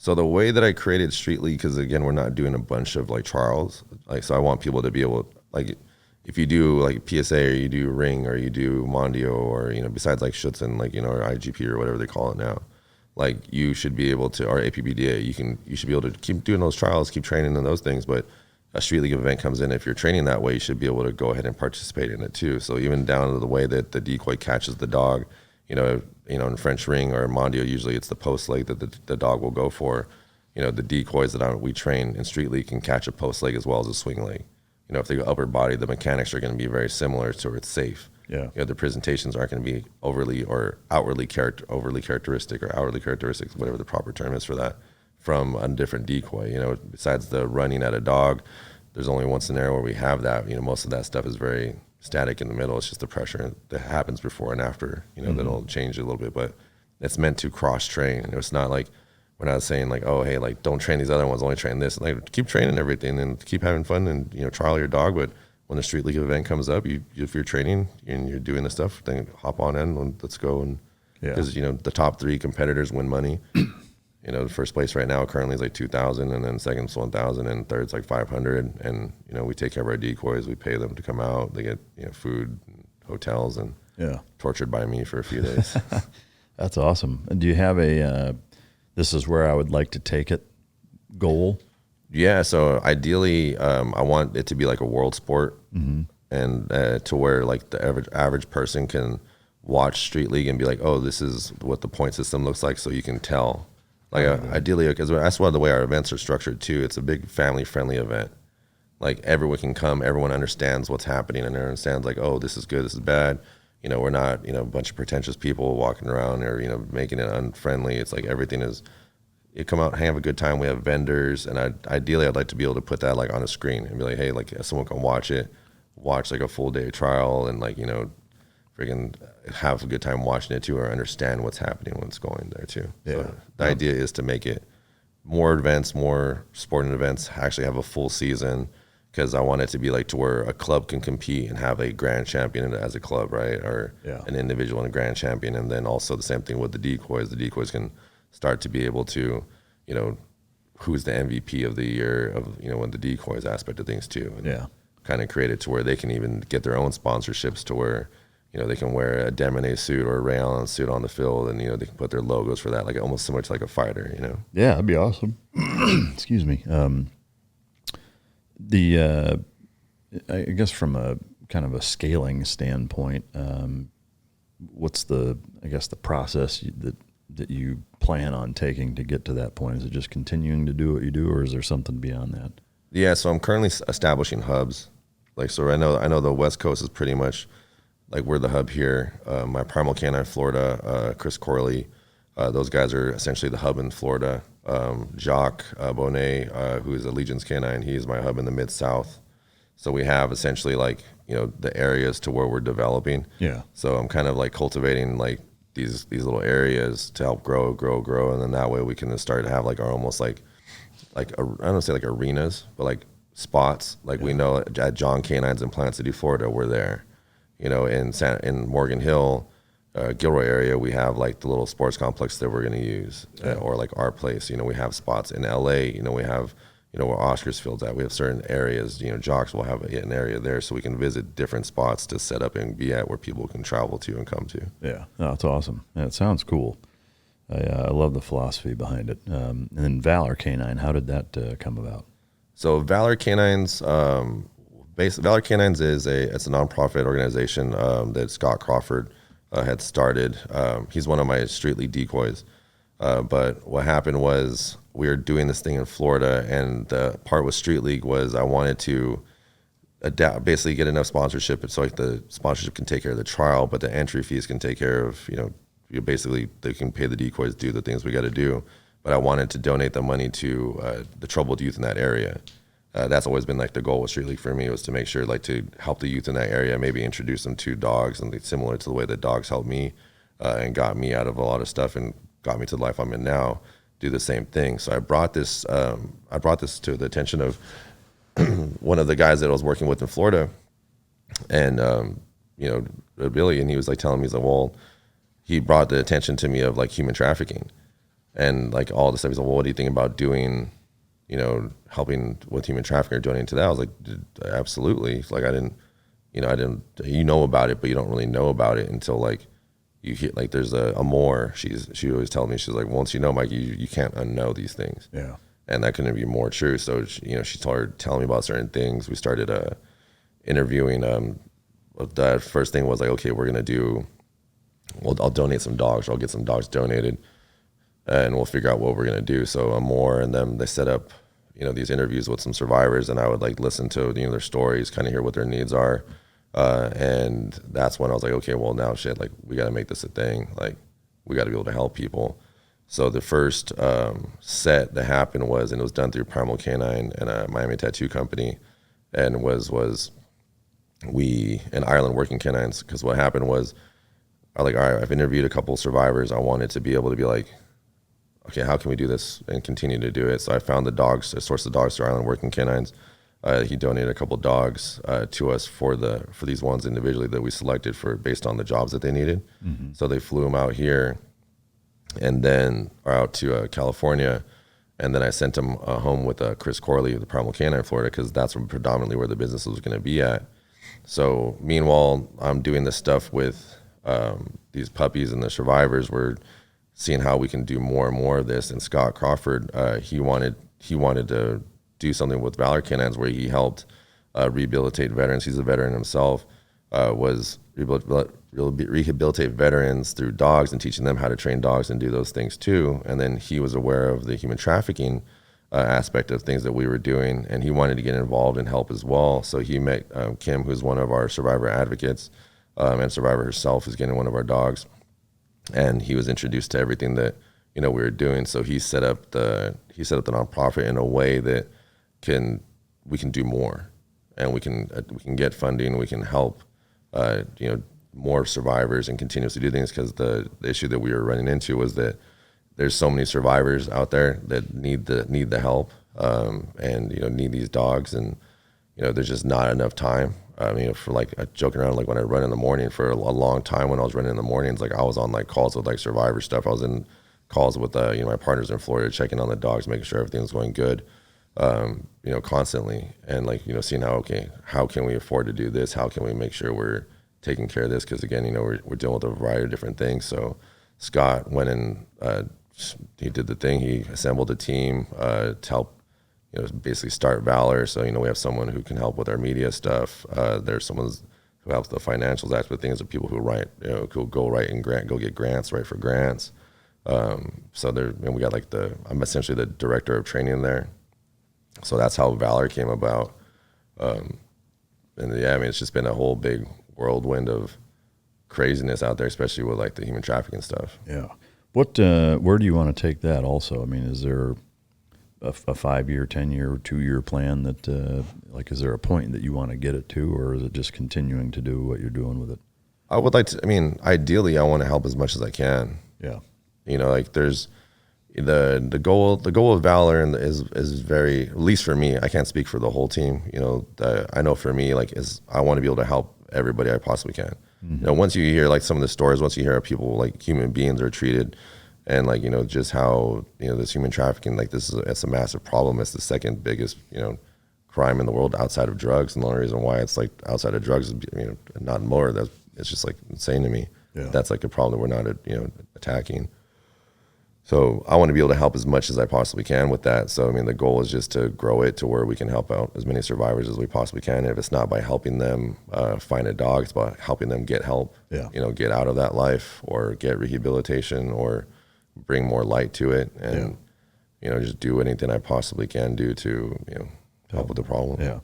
So the way that I created Street League, because again, we're not doing a bunch of like trials. Like, so I want people to be able, like, if you do like PSA or you do Ring or you do Mondio or, you know, besides like Schutzen, like, you know, or IGP or whatever they call it now, like you should be able to, or APBDA, you should be able to keep doing those trials, keep training in those things. But a Street League event comes in, if you're training that way, you should be able to go ahead and participate in it too. So even down to the way that the decoy catches the dog, you know, in French Ring or Mondio, usually it's the post leg that the dog will go for. You know, the decoys that we train in Street League can catch a post leg as well as a swing leg. You know, if they go upper body, the mechanics are going to be very similar, so it's safe. Yeah. You know, the presentations aren't going to be overly characteristic or outwardly characteristic, whatever the proper term is for that, from a different decoy. You know, besides the running at a dog, there's only one scenario where we have that. You know, most of that stuff is very static in the middle. It's just the pressure that happens before and after. You know, that'll change a little bit, but it's meant to cross train. It's not like, we're not saying like, oh, hey, like don't train these other ones, only train this. Like keep training everything and keep having fun and, you know, trial your dog. But when the Street League event comes up, if you're training and you're doing the stuff, then hop on in and let's go. And because, you know, the top 3 competitors win money. You know, the first place right now currently is like 2,000, and then second's 1,000, and third's like 500. And, you know, we take care of our decoys. We pay them to come out. They get, you know, food, hotels, and tortured by me for a few days. That's awesome. And do you have a this is where I would like to take it goal? Yeah, so ideally, I want it to be like a world sport, and to where like the average person can watch Street League and be like, oh, this is what the point system looks like, so you can tell. Like ideally, because that's one of the way our events are structured too. It's a big family-friendly event. Like everyone can come, everyone understands what's happening, and understands like, oh, this is good, this is bad. You know, we're not, you know, a bunch of pretentious people walking around or, you know, making it unfriendly. It's like everything is, you come out and have a good time. We have vendors, and ideally I'd like to be able to put that like on a screen and be like, hey, like someone can watch like a full day trial, and like, you know, freaking have a good time watching it too, or understand what's happening when it's going there too. Yeah. So the idea is to make it more events, more sporting events, actually have a full season, because I want it to be like to where a club can compete and have a grand champion as a club, right? Or an individual and a grand champion. And then also the same thing with the decoys. The decoys can start to be able to, you know, who's the MVP of the year of, you know, when the decoys aspect of things too. And kind of create it to where they can even get their own sponsorships to where, you know, they can wear a Demone suit or a Ray Allen suit on the field, and, you know, they can put their logos for that, like almost similar to like a fighter, you know? Yeah, that'd be awesome. Excuse me. I guess from a kind of a scaling standpoint, what's the process that you plan on taking to get to that point? Is it just continuing to do what you do, or is there something beyond that? Yeah, so I'm currently establishing hubs. Like, so I know the West Coast is pretty much like we're the hub here. My Primal Canine Florida, Chris Corley, those guys are essentially the hub in Florida. Jacques Bonnet, who is Allegiance Canine, he's my hub in the Mid-South. So we have essentially like, you know, the areas to where we're developing. Yeah. So I'm kind of like cultivating like these little areas to help grow, and then that way we can start to have like our almost like I don't want to say like arenas, but like spots. Like we know at John Canines in Plant City, Florida, we're there. You know, in Morgan Hill, Gilroy area, we have like the little sports complex that we're going to use, or like our place. You know, we have spots in LA. You know, we have, you know, where Oscar's Field's at. We have certain areas. You know, Jocks will have an area there, so we can visit different spots to set up and be at where people can travel to and come to. Yeah, no, that's awesome. Yeah, it sounds cool. I love the philosophy behind it. And then Valor K9, how did that come about? So Valor Canines, Valor Canines it's a nonprofit organization that Scott Crawford had started. He's one of my Street League decoys. But what happened was we were doing this thing in Florida, and the part with Street League was I wanted to basically get enough sponsorship, so like the sponsorship can take care of the trial, but the entry fees can take care of, you know, basically they can pay the decoys, do the things we got to do. But I wanted to donate the money to the troubled youth in that area. That's always been like the goal with Street League for me, was to make sure like to help the youth in that area, maybe introduce them to dogs, and similar to the way that dogs helped me and got me out of a lot of stuff and got me to the life I'm in now, do the same thing. So I brought this to the attention of one of the guys that I was working with in Florida, and you know, Billy, and he was like telling me, he's like, well, he brought the attention to me of like human trafficking. And like all the stuff, he's like, well, what do you think about doing, you know, helping with human trafficking or donating to that? I was like, absolutely. Like I didn't, you know about it, but you don't really know about it until like you hear, like there's a more. She always tells me, she's like, once you know, Mike, you can't unknow these things. Yeah. And that couldn't be more true. So, she started telling me about certain things. We started interviewing. The first thing was like, okay, we're going to do, well, I'll donate some dogs, or I'll get some dogs donated, and we'll figure out what we're going to do. So Amor and them, they set up, these interviews with some survivors, and I would like listen to, their stories, kind of hear what their needs are. And that's when I was like, okay, well now shit, like we got to make this a thing. Like we got to be able to help people. So the first set that happened was, and it was done through Primal Canine and a Miami tattoo company, and was we in Ireland working canines. Because what happened was, all right, I've interviewed a couple survivors. I wanted to be able to be like, okay, how can we do this and continue to do it? So I found the dogs, I sourced the dogs through Ireland Working Canines. He donated a couple dogs to us for these ones individually that we selected for based on the jobs that they needed. Mm-hmm. So they flew them out here, and then out to California, and then I sent them home with Chris Corley, the Primal Canine, Florida, because that's predominantly where the business was going to be at. So meanwhile, I'm doing this stuff with these puppies and the survivors. We're seeing how we can do more and more of this. And Scott Crawford, he wanted to do something with Valor Canines where he helped rehabilitate veterans. He's a veteran himself, was rehabilitate veterans through dogs and teaching them how to train dogs and do those things too. And then he was aware of the human trafficking aspect of things that we were doing, and he wanted to get involved and help as well. So he met Kim, who's one of our survivor advocates, and survivor herself is getting one of our dogs. And he was introduced to everything that we were doing. So he set up the nonprofit in a way that we can do more, and we can get funding. We can help more survivors and continuously do things, because the issue that we were running into was that there's so many survivors out there that need the help, and need these dogs, and there's just not enough time. For like joking around, like when I run in the morning for a long time, when I was running in the mornings, like I was on like calls with like survivor stuff. I was in calls with my partners in Florida, checking on the dogs, making sure everything was going good, constantly, and like seeing how can we afford to do this? How can we make sure we're taking care of this? Because again, we're dealing with a variety of different things. So Scott went and he did the thing. He assembled a team to help basically start Valor. So, we have someone who can help with our media stuff. There's someone who helps the financials aspect of things, of people who write, who go write and go get grants, write for grants. So we got I'm essentially the director of training there. So that's how Valor came about. And yeah, it's just been a whole big whirlwind of craziness out there, especially with like the human trafficking stuff. Yeah. Where do you want to take that also? Is there a 5-year, 10-year, 2-year plan that, is there a point that you want to get it to, or is it just continuing to do what you're doing with it? I would like to, ideally I want to help as much as I can. Yeah. There's the goal of Valor is very, at least for me, I can't speak for the whole team. I know for me, is I want to be able to help everybody I possibly can. Mm-hmm. Once you hear some of the stories, once you hear how people, human beings are treated, and just how this human trafficking, it's a massive problem. It's the second biggest crime in the world outside of drugs, and the only reason why it's outside of drugs is not more. It's just insane to me. Yeah. That's a problem that we're not attacking. So I want to be able to help as much as I possibly can with that. So the goal is just to grow it to where we can help out as many survivors as we possibly can. And if it's not by helping them find a dog, it's by helping them get help. Yeah. Get out of that life, or get rehabilitation, or bring more light to it, and just do anything I possibly can do to help with the problem. Yeah.